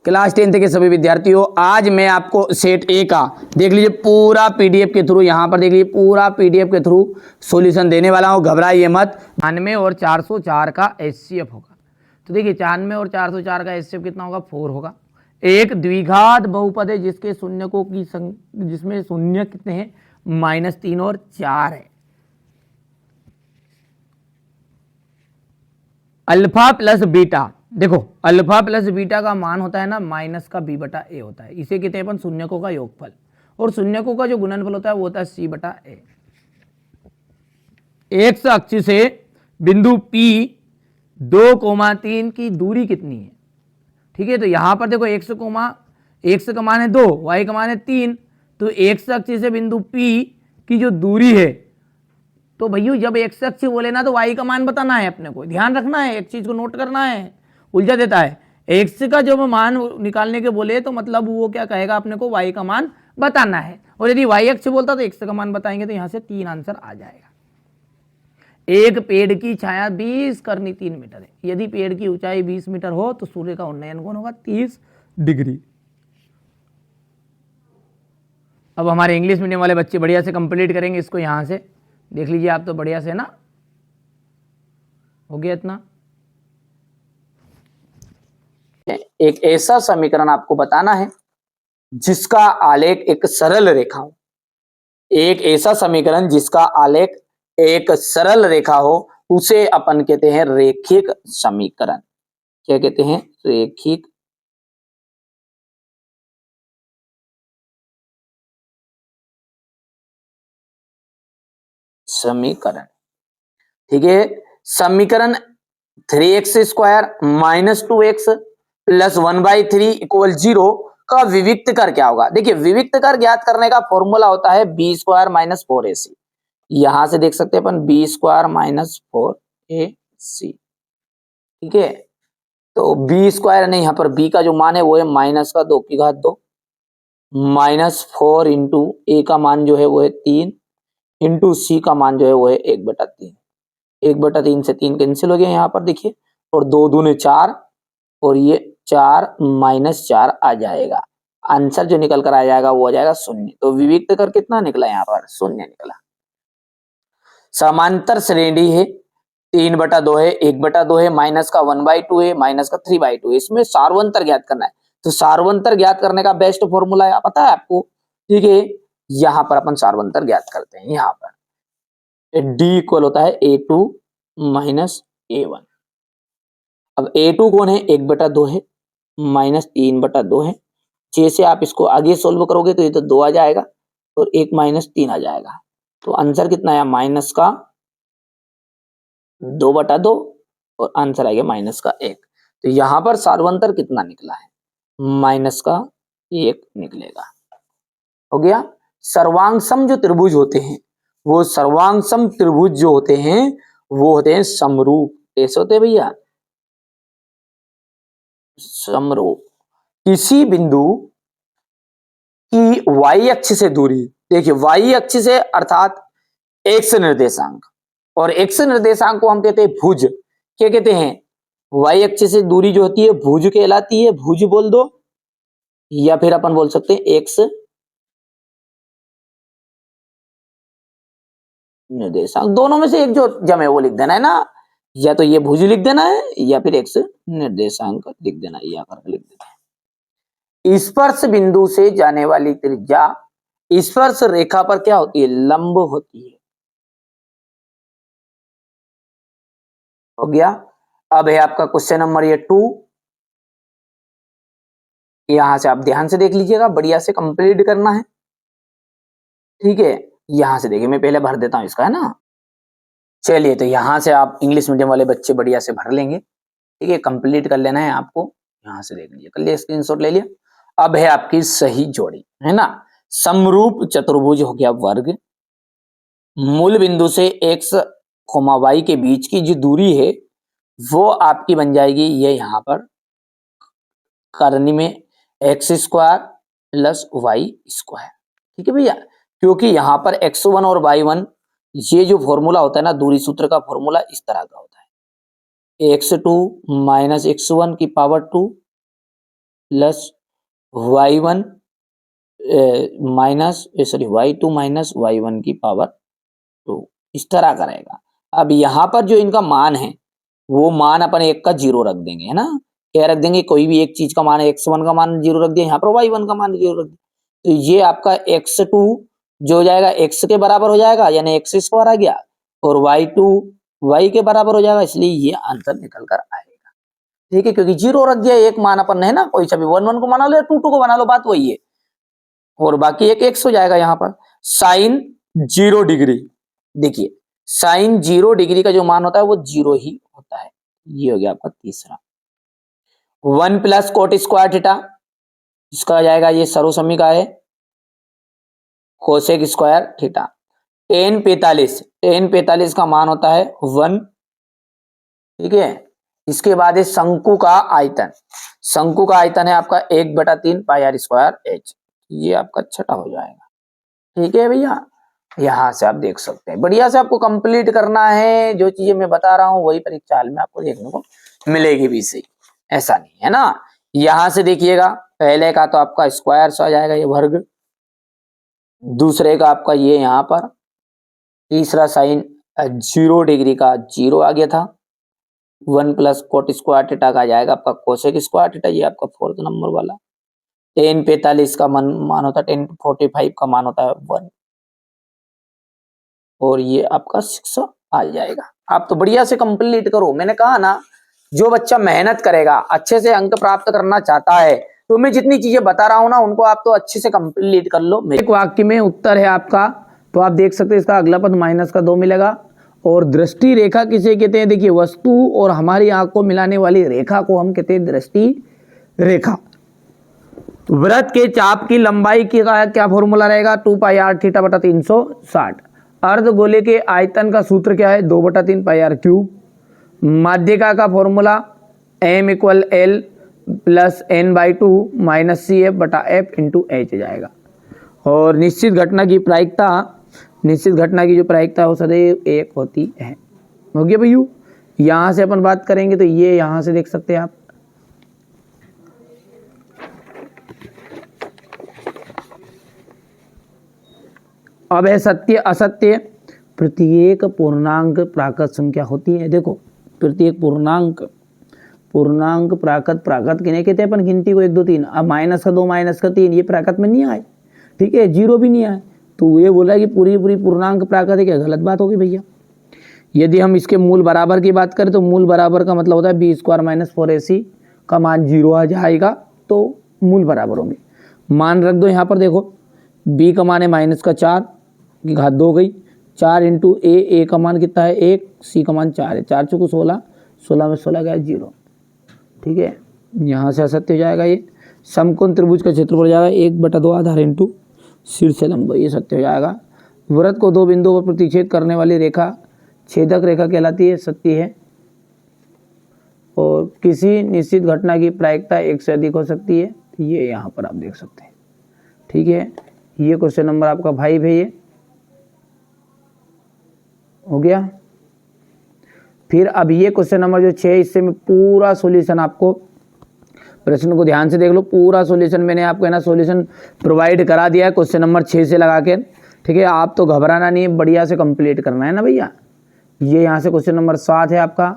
Class 10th के सभी विद्यार्थियों, आज मैं आपको सेट ए का देख लीजिए पूरा पीडीएफ के थ्रू, यहाँ पर देख लीजिए पूरा पीडीएफ के थ्रू सॉल्यूशन देने वाला हूँ। घबराइए मत। 92 और 404 का एचसीएफ होगा। तो देखिए 94 और 404 का एचसीएफ कितना होगा, 4 होगा। एक द्विघात बहुपद है जिसके शून्यकों की जिसमें शून्य कितने हैं, -3 और 4 है। अल्फा प्लस बीटा, देखो अल्फा प्लस बीटा का मान होता है ना माइनस का बी बटा ए होता है। इसे कहते हैं अपन शून्यकों का योगफल, और शून्यकों का जो गुणनफल होता है वो होता है सी बटा ए। एक्स अक्ष से बिंदु P 2,3 की दूरी कितनी है, ठीक है। तो यहां पर देखो एक्स का मान है 2, वाई का मान है 3, तो एक्स अक्ष से बिंदु P की जो दूरी है, तो भैया जब एक्स अक्ष बोले ना तो वाई का मान बताना है, अपने को ध्यान रखना है, एक चीज को नोट करना है, उलझा देता है। एक्स का जब मान निकालने के बोले तो मतलब वो क्या कहेगा, अपने को वाई का मान बताना है, और यदि वाई अक्ष बोलता तो एक्स का मान बताएंगे, तो यहां से 3 आंसर आ जाएगा। एक पेड़ की छाया 20 करनी 3 मीटर है। यदि पेड़ की ऊंचाई 20 मीटर हो तो सूर्य का उन्नयन कोण होगा 30 डिग्री। अब हमारे इंग्लिश मीडियम वाले बच्चे बढ़िया से कंप्लीट करेंगे इसको। यहां से देख लीजिए आप तो बढ़िया से ना, हो गया इतना। एक ऐसा समीकरण आपको बताना है जिसका आलेख एक सरल रेखा हो। एक ऐसा समीकरण जिसका आलेख एक सरल रेखा हो, उसे अपन कहते हैं रेखिक समीकरण। क्या कहते हैं, रेखिक समीकरण। ठीक है, समीकरण 3x square minus 2x plus 1/3 equal 0 का विविक्त कर क्या होगा। देखिए विविक्त कर ज्ञात करने का फॉर्मूला होता है बी स्क्वायर माइनस 4ac। यहां से देख सकते हैं अपन बी स्क्वायर माइनस 4ac। ठीक है, तो बी स्क्वायर नहीं, यहां पर बी का जो मान है वो है माइनस का 2 की घात 2 -4 इंटू ए का मान जो है वो है 3 इंटू सी का मान जो है वो है 1/3। 1/3 से 3 कैंसिल हो गया यहाँ पर देखिए, और 2 दूने 4, और ये 4 - 4 आ जाएगा। आंसर जो निकल कर आ जाएगा वो आ जाएगा 0। तो विविक्त कर कितना निकला, यहाँ पर 0 निकला। समांतर श्रेणी है 3/2 है, 1/2 है, माइनस का 1/2 है, माइनस का 3/2 है। इसमें सार्वंतर ज्ञात करना है, तो सार्वंतर ज्ञात करने का बेस्ट फॉर्मूला है, पता है आपको। ठीक है, यहां पर अपन सार्वंतर ज्ञात करते हैं। यहां पर D इक्वल होता है A2 माइनस A1। अब A2 कौन है, 1/2 है, माइनस 3/2 है। जैसे आप इसको आगे सोल्व करोगे तो ये तो 2 आ जाएगा, और 1 - 3 आ जाएगा। तो आंसर कितना है, माइनस का 2/2, और आंसर आएगा माइनस का 1। तो यहां पर सार्वंतर कितना निकला है, माइनस का 1 निकलेगा। हो गया। सर्वांगसम जो त्रिभुज होते हैं, वो सर्वांगसम त्रिभुज जो होते हैं वो होते हैं समरूप। कैसे होते हैं भैया, समरूप। किसी बिंदु की y अक्ष से दूरी, देखिए y अक्ष से अर्थात x निर्देशांक, और x निर्देशांक को हम कहते हैं भुज। क्या कहते हैं, y अक्ष से दूरी जो होती है भुज कहलाती है। भुज बोल दो, या फिर अपन बोल सकते हैं x निर्देशांक। दोनों में से एक जो जमे वो लिख देना है ना, या तो ये भुज लिख देना है या फिर x निर्देशांक लिख देना है, या करके लिख देना है। स्पर्श बिंदु से जाने वाली त्रिज्या स्पर्श रेखा पर क्या होती है, लंब होती है। हो गया। अब है आपका क्वेश्चन नंबर ये 2। यहां से आप ध्यान से देख लीजिएगा, बढ़िया से कंप्लीट करना है। ठीक है, यहां से देखिए मैं पहले भर देता हूं इसका, है ना। चलिए, तो यहां से आप इंग्लिश मीडियम वाले बच्चे बढ़िया से भर लेंगे। ठीक है, कंप्लीट कर लेना है आपको। यहां से देख लीजिए, कर लिया, स्क्रीनशॉट ले लिया। अब है आपकी सही जोड़ी, है ना। समरूप चतुर्भुज हो गया वर्ग। मूल बिंदु से x, y के बीच की जो दूरी है वो आपकी बन जाएगी ये यहाँ पर करनी में x² प्लस y²। ठीक है भैया, क्योंकि यहाँ पर x1 और y1 ये जो फॉर्मूला होता है ना, दूरी सूत्र का फॉर्मूला इस तरह का होता है, x2 - x1 की power 2 plus y1 minus y2 minus y1 की पावर 2, इस तरह का रहेगा। अब यहाँ पर जो इनका मान है वो मान अपन एक का 0 रख देंगे, है ना। क्या रख देंगे, कोई भी एक चीज का मान x1 का मान 0 रख दिया, यहाँ पर y1 का मान 0 रख दिया, तो ये आपका x2 जो हो जाएगा x के बराबर हो जाएगा, यानी x स्क्वायर आ गया, और y2 y के बराबर हो जाएगा, इसलिए ये आंसर निकल कर आएगा। ठीक है, क्योंकि 0 रख दिया, एक मान अपन है ना, कोई सा भी 1 को बना लो या 2 को बना लो, बात वही है, और बाकी एक x हो जाएगा। यहाँ पर साइन 0 डिग्री, देखिए साइन 0 डिग्री का जो मान होता है वो 0 ही होता है। ये हो गया आपका तीसरा। 1 प्लस कोट स्क्वायर थीटा, इसका आ जाएगा, ये सर्वसम्मी का है, कोसेक स्क्वायर थीटा। टेन 45 का मान होता है 1। ठीक है, इसके बाद है शंकु का आयतन। शंकु का आयतन है आपका 1/3 पाई आर स्क्वायर एच, ये आपका छठा हो जाएगा। ठीक है भैया, यहां से आप देख सकते हैं, बढ़िया से आपको कंप्लीट करना है, जो चीजें मैं बता रहा हूं वही परीक्षा हाल में आपको देखने को मिलेगी भी, सही ऐसा नहीं है ना। यहां से देखिएगा, पहले का तो आपका स्क्वायर आ जाएगा, ये वर्ग, दूसरे का आपका ये यहाँ पर, तीसरा साइन 0 डिग्री का 0 आ गया था, 1 प्लस कोट स्क्वायर थीटा का आ जाएगा आपका कोसेक स्क्वायर थीटा, ये आपका 4th नंबर वाला। टेन 45 का मान होता है, टेन 45 का मान होता है 1, और ये आपका 6 आ जाएगा। आप तो बढ़िया से कंप्लीट करो, मैंने कहा ना, जो बच्चा मेहनत करेगा, अच्छे से अंक प्राप्त करना चाहता है, तो मैं जितनी चीजें बता रहा हूं ना, उनको आप तो अच्छे से कंप्लीट कर लो। एक वाक्य में उत्तर है आपका, तो आप देख सकते हैं इसका अगला पद माइनस का 2 मिलेगा। और दृष्टि रेखा किसे कहते हैं, देखिए वस्तु और हमारी आंख को मिलाने वाली रेखा को हम कहते हैं दृष्टि रेखा। वृत्त के चाप की लंबाई की क्या फॉर्मूला रहेगा, 2 पाई आर थीटा बटा 360। अर्धगोले के आयतन का सूत्र क्या है, 2/3 पाई आर क्यूब। माध्यिका का formula m = l plus n/2 minus C F बटा एफ इंटू एच जाएगा। और निश्चित घटना की प्रायिकता, निश्चित घटना की जो प्रायिकता है वो सदैव 1 होती है। हो गया भैयू, यहाँ से अपन बात करेंगे तो ये यहाँ से देख सकते हैं आप, अब है सत्य असत्य। प्रत्येक पूर्णांक प्राकृत संख्या होती है, देखो प्रत्येक पूर्णांक प्राकृत किन्हें कहते हैं अपन, गिनती को 1 2 3। अब माइनस का 2 माइनस का 3 ये प्राकृत में नहीं आए, ठीक है, 0 भी नहीं आए, तो ये बोला कि पूरी पूर्णांक प्राकृत है, क्या गलत बात होगी भैया। यदि हम इसके मूल बराबर की बात करें तो मूल बराबर का मतलब होता है b² - 4ac का मान 0 आ जाएगा, तो मूल बराबर होंगे। मान रख दो यहाँ पर, देखो b का मान है -4 की घात 2 हो गई, 4 इंटू ए का मान कितना है 1, सी का मान 4 है, 4 चौको 16, 16 में 16 गया 0। ठीक है, यहाँ से असत्य हो जाएगा। ये समकोण त्रिभुज का क्षेत्रफल हो जाएगा 1/2 आधार इंटू शीर्ष लंब, ये सत्य हो जाएगा। वृत्त को 2 बिंदुओं पर प्रतिच्छेद करने वाली रेखा छेदक रेखा कहलाती है, सत्य है। और किसी निश्चित घटना की प्रायिकता 1 से अधिक हो सकती है, ये यहाँ पर आप देख सकते हैं। ठीक है, ये क्वेश्चन नंबर आपका 5 है, ये हो गया। फिर अब ये क्वेश्चन नंबर जो 6, इससे मैं पूरा सॉल्यूशन आपको, प्रश्न को ध्यान से देख लो, पूरा सॉल्यूशन मैंने आपको है ना सॉल्यूशन प्रोवाइड करा दिया है क्वेश्चन नंबर 6 से लगा के। ठीक है, आप तो घबराना नहीं है, बढ़िया से कंप्लीट करना है ना भैया। ये यहाँ से क्वेश्चन नंबर 7 है आपका,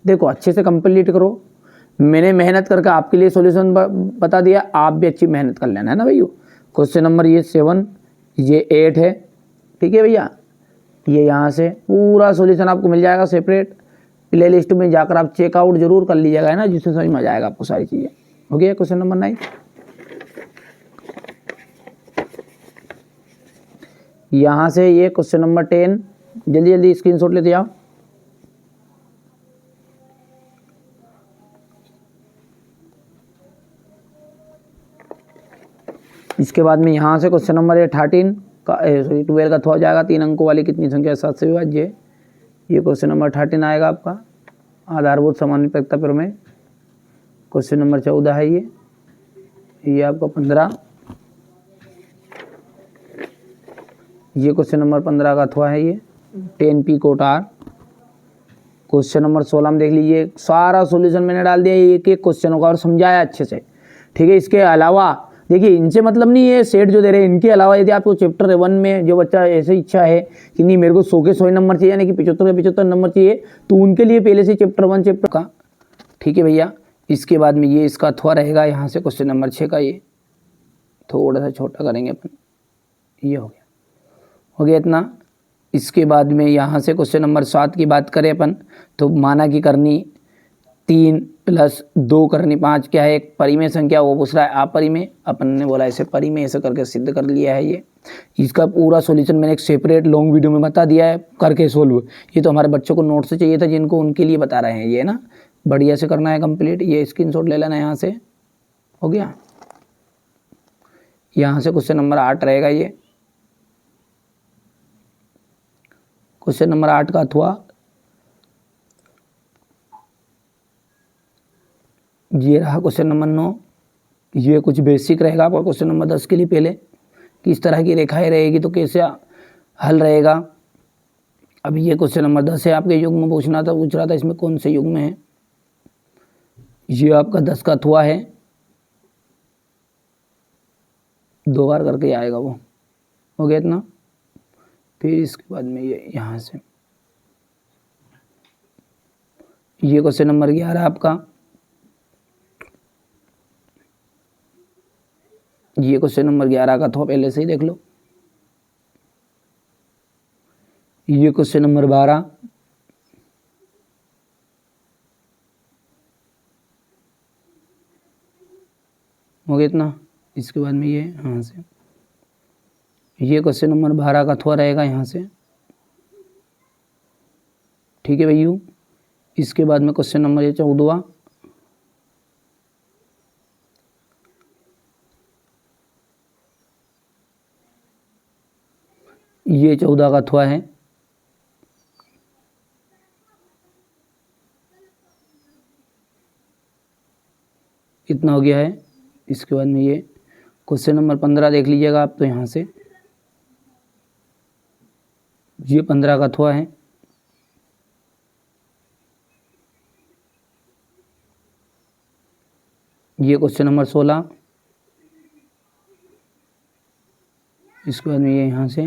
देखो अच्छे से कंप्लीट करो। मैंने मेहनत करके आपके लिए सॉल्यूशन बता दिया, आप भी अच्छी मेहनत कर लेना है ना भैया। क्वेश्चन नंबर ये 7, ये 8 है। ठीक है भैया, ये यहाँ से पूरा सॉल्यूशन आपको मिल जाएगा सेपरेट प्ले लिस्ट में, जाकर आप चेकआउट जरूर कर लीजिएगा, है ना, जिससे समझ में आ जाएगा आपको सारी चीज़ें। हो गया क्वेश्चन नंबर 9। यहाँ से ये क्वेश्चन नंबर 10, जल्दी जल्दी स्क्रीनशॉट लेते जाओ। इसके बाद में यहाँ से क्वेश्चन नंबर 13 का 12 का हो जाएगा, 3 अंकों वाली कितनी संख्या 7 से विभाज्य, ये क्वेश्चन नंबर 13 आएगा आपका। आधारभूत समानुपातिकता प्रमेय क्वेश्चन नंबर 14 है, ये आपका 15, ये क्वेश्चन नंबर 15 का अथवा है, ये 10p coat r। Question number 16 में देख लीजिए, सारा सॉल्यूशन मैंने डाल दिया, एक एक क्वेश्चन होगा और समझाया अच्छे से। ठीक है। इसके अलावा देखिए इनसे मतलब नहीं है सेट जो दे रहे हैं, इनके अलावा यदि आपको चैप्टर 1 में जो बच्चा ऐसी इच्छा है कि नहीं मेरे को 100 के 100 नंबर चाहिए, यानी कि 75 के 75 नंबर चाहिए, तो उनके लिए पहले से चैप्टर 1 चैप्टर का, ठीक है भैया। इसके बाद में ये इसका अथवा रहेगा, यहाँ से क्वेश्चन नंबर 6 का ये थोड़ा सा छोटा करेंगे अपन, ये हो गया इतना। इसके बाद में यहाँ से क्वेश्चन नंबर 7 की बात करें अपन, तो माना की करनी 3 + 2 करनी 5 क्या है, एक परिमेय संख्या, वो पूछ रहा है अपरिमेय, अपन ने बोला ऐसे परिमेय, ऐसे करके सिद्ध कर लिया है ये। इसका पूरा सॉल्यूशन मैंने एक सेपरेट लॉन्ग वीडियो में बता दिया है, करके सोल्व। ये तो हमारे बच्चों को नोट से चाहिए था जिनको, उनके लिए बता रहे हैं ये ना, बढ़िया से करना है कंप्लीट। ये स्क्रीनशॉट ले लेना यहाँ से, हो गया। यहाँ से क्वेश्चन नंबर 8 रहेगा ये, क्वेश्चन नंबर 8 का अथवा ये रहा। क्वेश्चन नंबर 9 ये कुछ बेसिक रहेगा आपका क्वेश्चन नंबर 10 के लिए, पहले किस तरह की रेखाएं रहेगी तो कैसे हल रहेगा। अब ये क्वेश्चन नंबर 10 है, आपके युग्म पूछ रहा था इसमें कौन से युग्म है। ये आपका 10 का अथवा है, 2 बार करके आएगा वो, हो गया इतना। फिर इसके बाद में ये यहाँ से ये क्वेश्चन नंबर 11 आपका, ये क्वेश्चन नंबर 11 का था, पहले से ही देख लो। ये क्वेश्चन नंबर 12, हो गया इतना। इसके बाद में ये यहाँ से ये क्वेश्चन नंबर 12 का थोड़ा रहेगा यहाँ से, ठीक है भैया। इसके बाद में क्वेश्चन नंबर ये 14, ये 14 का थोड़ा है, इतना हो गया है। इसके बाद में ये क्वेश्चन नंबर 15 देख लीजिएगा आप, तो यहाँ से ये 15 का थोड़ा है, ये क्वेश्चन नंबर 16, इसके बाद में ये यहाँ से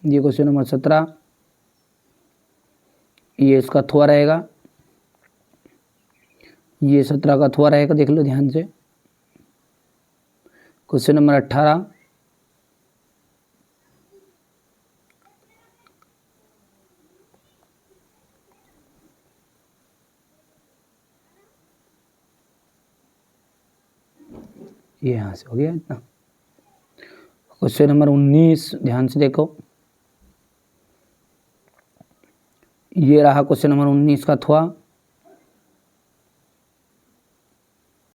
ये क्वेश्चन नंबर 17, ये इसका थोड़ा रहेगा, ये 17 का थोड़ा रहेगा, देख लो ध्यान से। क्वेश्चन नंबर 18, ये यहाँ से हो गया इतना। क्वेश्चन नंबर 19 ध्यान से देखो, ये रहा क्वेश्चन नंबर 19 का थोड़ा,